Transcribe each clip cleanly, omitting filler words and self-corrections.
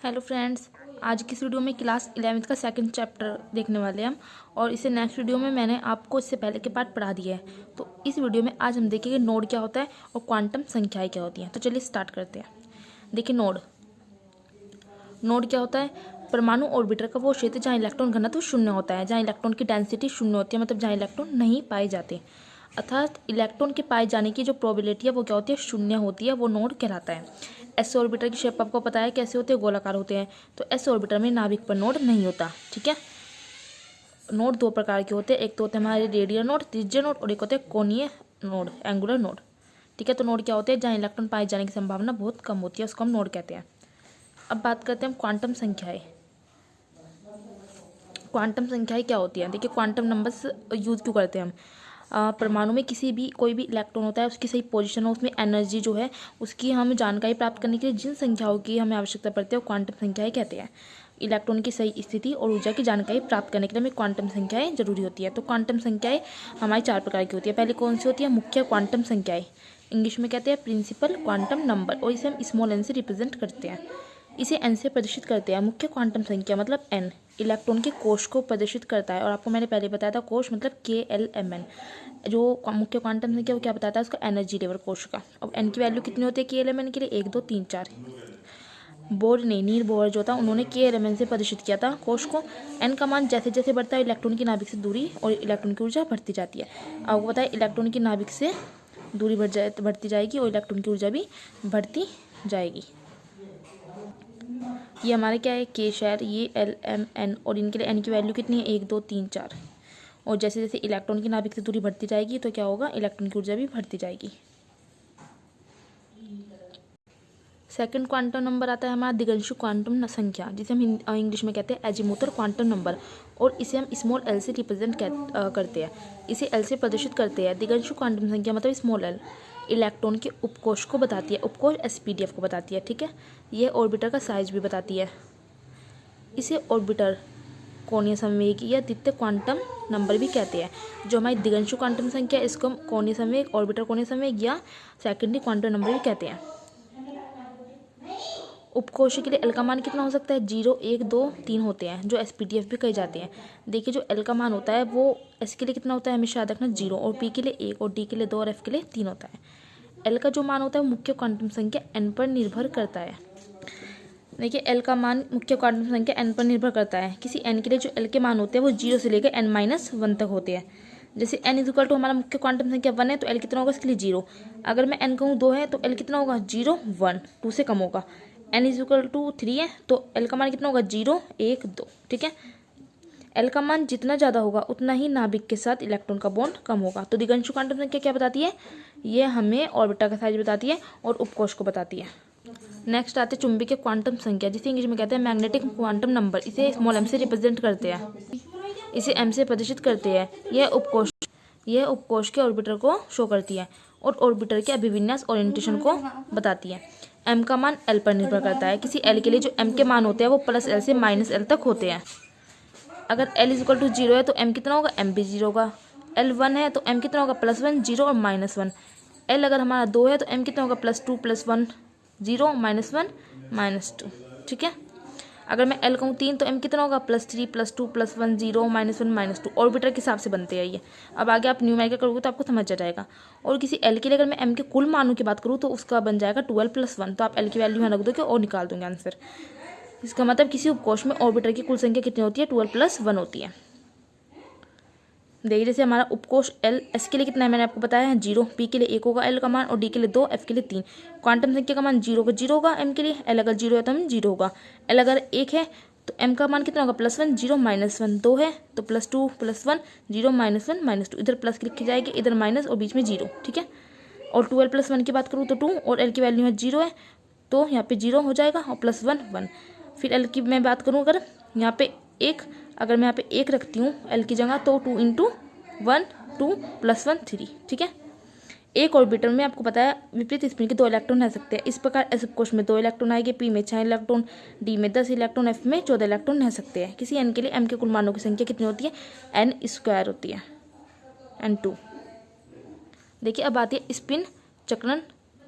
Hello friends, आज की इस वीडियो में क्लास 11वीं का सेकंड चैप्टर देखने वाले हैं हम। और इसे नेक्स्ट वीडियो में मैंने आपको इससे पहले के पार्ट पढ़ा दिया है। तो इस वीडियो में आज हम देखेंगे नोड क्या होता है और क्वांटम संख्याएं क्या होती हैं। तो चलिए स्टार्ट करते हैं। देखिए नोड क्या होता है। परमाणु ऑर्बिटर का वो क्षेत्र जहाँ इलेक्ट्रॉन घनत्व शून्य होता है, जहाँ इलेक्ट्रॉन की डेंसिटी शून्य होती है, मतलब जहाँ इलेक्ट्रॉन नहीं पाए जाते, अर्थात इलेक्ट्रॉन के पाए जाने की जो प्रोबेबिलिटी है वो क्या होती है, शून्य होती है। वो नोड कहलाता है। एस ऑर्बिटर की शेप आपको पता है कैसे होते हैं, गोलाकार होते हैं। तो एस ऑर्बिटर में नाभिक पर नोड नहीं होता। ठीक है। नोड दो प्रकार के होते हैं, एक तो होते हैं हमारे रेडियल नोड, त्रिज्यीय नोड, और एक होते हैं कोणीय नोड, एंगुलर नोड। ठीक है। तो नोड क्या होते हैं, जहाँ इलेक्ट्रॉन पाए जाने की संभावना बहुत कम होती है, उसको हम नोड कहते हैं। अब बात करते हैं हम क्वांटम संख्याएं। क्वांटम संख्याएं क्या होती हैं। देखिए क्वांटम नंबर्स यूज़ क्यों करते हैं हम। परमाणु में कोई भी इलेक्ट्रॉन होता है, उसकी सही पोजीशन हो, उसमें एनर्जी जो है उसकी हम जानकारी प्राप्त करने के लिए जिन संख्याओं की हमें आवश्यकता पड़ती है वो क्वांटम संख्याएं कहते हैं। इलेक्ट्रॉन की सही स्थिति और ऊर्जा की जानकारी प्राप्त करने के लिए हमें क्वांटम संख्याएं जरूरी होती है। तो क्वांटम संख्याएं हमारी चार प्रकार की होती है। पहले कौन सी होती है, मुख्य क्वांटम संख्याएं, इंग्लिश में कहते हैं प्रिंसिपल क्वांटम नंबर, और इसे हम स्मॉल एन से रिप्रेजेंट करते हैं। इसे एन से प्रदर्शित करते हैं। मुख्य क्वांटम संख्या मतलब एन इलेक्ट्रॉन के कोश को प्रदर्शित करता है, और आपको मैंने पहले बताया था कोश मतलब KLMN। जो मुख्य क्वांटम संख्या वो क्या बताता है, उसका एनर्जी लेवल कोश का। अब एन की वैल्यू कितनी होती है KLMN के लिए, 1 2 3 4। बोर ने नील बोर जो था उन्होंने KLMN से प्रदर्शित किया था कोश को। एन का मान जैसे जैसे बढ़ता है इलेक्ट्रॉन की नाभिक से दूरी और इलेक्ट्रॉन की ऊर्जा बढ़ती जाती है। आपको पता है इलेक्ट्रॉन की नाभिक से दूरी बढ़ती जाएगी और इलेक्ट्रॉन की ऊर्जा भी बढ़ती जाएगी। ये हमारे क्या है के शेयर, ये LMN, और इनके लिए एन की वैल्यू कितनी है, 1 2 3 4। और जैसे जैसे इलेक्ट्रॉन की नाभिक से दूरी बढ़ती जाएगी तो क्या होगा, इलेक्ट्रॉन की ऊर्जा भी बढ़ती जाएगी। सेकंड क्वांटम नंबर आता है हमारा दिगंशु क्वांटम संख्या, जिसे हम इंग्लिश में कहते हैं एजीमुथल क्वांटम नंबर, और इसे हम स्मॉल एल से रिप्रेजेंट करते हैं। इसे एल से प्रदर्शित करते हैं। दिगंशु क्वांटम संख्या मतलब स्मॉल एल इलेक्ट्रॉन के उपकोश को बताती है, उपकोश SPDF को बताती है। ठीक है। यह ऑर्बिटर का साइज भी बताती है। इसे ऑर्बिटर कोणीय संवेग या द्वितीय क्वांटम नंबर भी कहते हैं। जो हमारी दिगंशु क्वांटम संख्या इसको हम कोणीय संवेग, ऑर्बिटर कोणीय संवेग या सेकेंडरी क्वांटम नंबर भी कहते हैं। उपकोश के लिए एल का मान कितना हो सकता है, 0 1 2 3 होते हैं, जो SPDF भी कहे जाते हैं। देखिए जो एल का मान होता है वो एस के लिए कितना होता है, हमेशा याद रखना 0, और पी के लिए 1, और डी के लिए 2, और एफ के लिए 3 होता है। एल का जो मान होता है वो मुख्य क्वांटम संख्या एन पर निर्भर करता है। देखिए एल का मान मुख्य क्वांटम संख्या एन पर निर्भर करता है। किसी एन के लिए जो एल के मान होते हैं वो 0 से लेकर n-1 तक होते हैं। जैसे n इक्वल टू हमारा मुख्य क्वांटम संख्या 1 है तो एल कितना होगा, इसके लिए 0। अगर मैं n कहूँ 2 है तो एल कितना होगा, 0 1, 2 से कम होगा। n इक्वल टू 3 है तो एल का मान कितना होगा, 0 1 2। ठीक है। एल का मान जितना ज़्यादा होगा उतना ही नाभिक के साथ इलेक्ट्रॉन का बॉन्ड कम होगा। तो दिगंशु क्वांटम संख्या क्या बताती है, ये हमें ऑर्बिटर का साइज बताती है और उपकोश को बताती है। नेक्स्ट आते हैं चुंबकीय क्वांटम संख्या, जिसे इंग्लिश में कहते हैं मैग्नेटिक क्वांटम नंबर। इसे स्मॉल एम से रिप्रेजेंट करते हैं, इसे एम से प्रदर्शित करते हैं। यह उपकोश के ऑर्बिटर को शो करती है और ऑर्बिटर के अभिविन्यास ओरिएंटेशन को बताती है। एम का मान एल पर निर्भर करता है। किसी एल के लिए जो एम के मान होते हैं वो +L से -L तक होते हैं। अगर L इक्वल टू 0 है तो एम कितना होगा, एम भी 0 होगा। L 1 है तो एम कितना होगा, +1 0 और -1। L अगर हमारा 2 है तो एम कितना होगा, +2 +1 0 -1 -2। ठीक है। अगर मैं L कहूँ 3 तो m कितना होगा, +3 +2 +1 0 -1 -2। ऑर्बिटर के हिसाब से बनते हैं ये। अब आगे आप न्यूमेरिकल करोगे तो आपको समझ आ जाएगा। और किसी L के लिए अगर मैं m के कुल मानों की बात करूँ तो उसका बन जाएगा 12 + 1। तो आप L की वैल्यू यहाँ रख दोगे और निकाल दोगे आंसर। इसका मतलब किसी उपकोश में ऑर्बिटर की कुल संख्या कितनी होती है, 12 + 1 होती है। देखिए जैसे हमारा उपकोश L, S के लिए कितना है मैंने आपको बताया है 0, P के लिए 1 होगा L का मान, और D के लिए 2, F के लिए 3। क्वांटम संख्या का मान 0 का 0 होगा M के लिए। L अगर 0 है तो M 0 होगा। L अगर 1 है तो M का मान कितना होगा, +1 0 -1। 2 है तो +2 +1 0 -1 -2। इधर प्लस लिखी जाएगी, इधर माइनस और बीच में 0। ठीक है। और 12 + 1 की बात करूँ तो 2, और L की वैल्यू है 0 है तो यहाँ पे 0 हो जाएगा, और +1 1। फिर L की मैं बात करूँ अगर यहाँ पे 1, अगर मैं यहाँ पे 1 रखती हूँ L की जगह तो 2 × 1 2 + 1 3। ठीक है। एक ऑर्बिटर में आपको पता है विपरीत स्पिन के 2 इलेक्ट्रॉन रह सकते हैं। इस प्रकार एस उपकोश में 2 इलेक्ट्रॉन आएंगे, P में 6 इलेक्ट्रॉन, D में 10 इलेक्ट्रॉन, F में 14 इलेक्ट्रॉन रह सकते हैं। किसी n के लिए m के कुल मानों की संख्या कितनी होती है, n² होती है, n2। देखिए अब आती है स्पिन चक्रण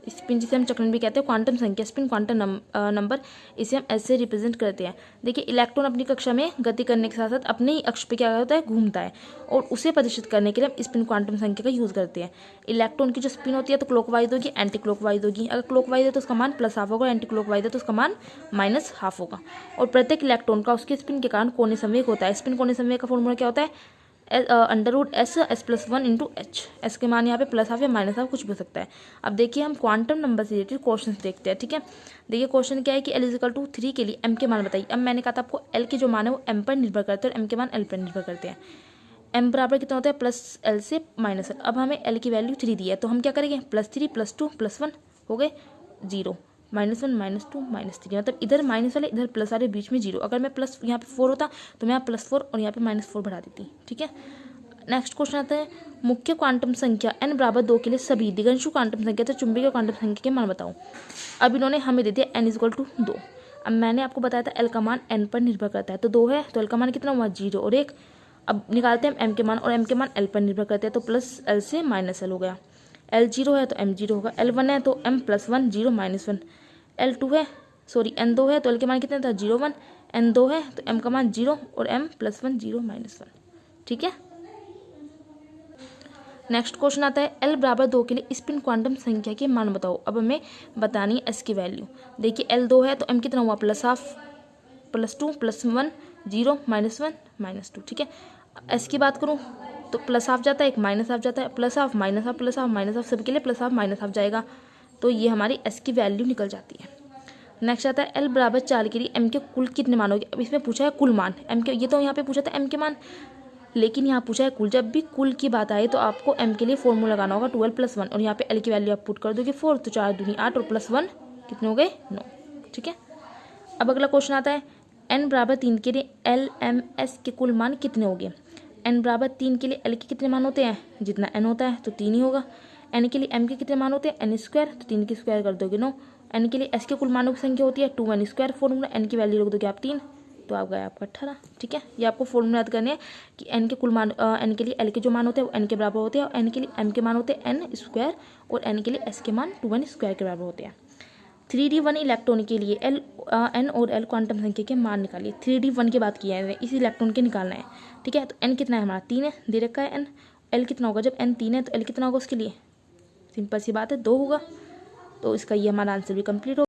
स्पिन जिसे हम चक्रण भी कहते हैं, क्वांटम संख्या स्पिन क्वांटम नंबर, इसे हम ऐसे रिप्रेजेंट करते हैं। देखिए इलेक्ट्रॉन अपनी कक्षा में गति करने के साथ साथ अपने ही अक्ष पे क्या होता है, घूमता है, और उसे प्रदर्शित करने के लिए हम स्पिन क्वांटम संख्या का यूज़ करते हैं। इलेक्ट्रॉन की जो स्पिन होती है तो क्लॉकवाइज होगी, एंटी क्लॉकवाइज होगी। अगर क्लॉकवाइज है तो उसका मान +½ होगा, एंटी क्लॉकवाइज है तो उसका मान -½ होगा। और प्रत्येक इलेक्ट्रॉन का उसके स्पिन के कारण कोणीय संवेग होता है। स्पिन कोणीय संवेग का फॉर्मूला क्या होता है, √S+1 × H। एस के मान यहाँ पे +½ या -½ कुछ भी हो सकता है। अब देखिए हम क्वांटम नंबर से रिलेटेड क्वेश्चन देखते हैं, ठीक है। देखिए क्वेश्चन क्या है कि L = 3 के लिए m के मान बताइए। अब मैंने कहा था आपको L के जो मान है वो m पर निर्भर करते हैं और m के मान L पर निर्भर करते हैं। m बराबर कितना होता है, +L से -L। अब हमें L की वैल्यू 3 दी है तो हम क्या करेंगे, +3 +2 +1 हो गए 0, -1 -2 -3, मतलब इधर माइनस वाले इधर प्लस वाले बीच में 0। अगर मैं प्लस यहाँ पे 4 होता तो मैं यहाँ +4 और यहाँ पे -4 बढ़ा देती, ठीक है। नेक्स्ट क्वेश्चन आता है, मुख्य क्वांटम संख्या n बराबर 2 के लिए सभी दिगंशु क्वांटम संख्या तो चुंबकीय क्वांटम संख्या के मान बताओ। अब इन्होंने हमें दे दिया n = 2। अब मैंने आपको बताया था l का मान n पर निर्भर करता है, तो 2 है तो l का मान कितना हुआ, 0 और 1। अब निकालते हैं m के मान, और m के मान l पर निर्भर करते हैं तो +L से -L हो गया। L 0 है तो m 0 होगा, L 1 है तो m +1 0 -1, L 2 है n 2 है तो L के मान कितना था, 0 1, n 2 है तो m का मान 0 और m +1 0 -1, ठीक है। नेक्स्ट क्वेश्चन आता है, L बराबर 2 के लिए स्पिन क्वांटम संख्या के मान बताओ। अब हमें बतानी है S की वैल्यू। देखिए L 2 है तो m कितना हुआ, +½ +2 +1 0 -1 -2, ठीक है। S की बात करूँ तो +½ जाता है, एक -½ जाता है, +½ -½ -½ सबके लिए +½ -½ जाएगा, तो ये हमारी S की वैल्यू निकल जाती है। नेक्स्ट आता है, L बराबर 4 के लिए m के कुल कितने मान होंगे। अब इसमें पूछा है कुल मान m के, ये तो यहाँ पे पूछा था m के मान, लेकिन यहाँ पूछा है कुल। जब भी कुल की बात आए तो आपको m के लिए फॉर्मूला लगाना होगा 12 + 1, और यहाँ पे L की वैल्यू आप पुट कर दोगे 4, तो 4 दूनी 8 और +1 कितने हो गए, 9, ठीक है। अब अगला क्वेश्चन आता है, n बराबर 3 के लिए L m s के कुल मान कितने हो गए। n बराबर 3 के लिए L के कितने मान होते हैं, जितना n होता है तो 3 ही होगा। n के लिए m के कितने मान होते हैं, n², तो 3 की स्क्वायर कर दोगे 9। n के लिए s के कुल मानों की संख्या होती है 2n², फॉर्मूला n की वैल्यू रख दोगे आप 3, तो आप गए आपका 18, ठीक है। ये आपको फॉर्मूला याद करने हैं कि n के कुल मान, n के लिए L के जो मान होते हैं वो n के बराबर होते हैं, और n के लिए m के मान होते हैं n², और n के लिए s के मान 2n² के बराबर होते हैं। 3d1 इलेक्ट्रॉन के लिए n और L क्वांटम संख्या के मान निकालिए। 3d1 की बात की है, इस इलेक्ट्रॉन के निकालना है, ठीक है। तो n कितना है हमारा, 3 है, दे रखा है n। L कितना होगा, जब n 3 है तो L कितना होगा उसके लिए, सिंपल सी बात है 2 होगा, तो इसका ये हमारा आंसर भी कंप्लीट होगा।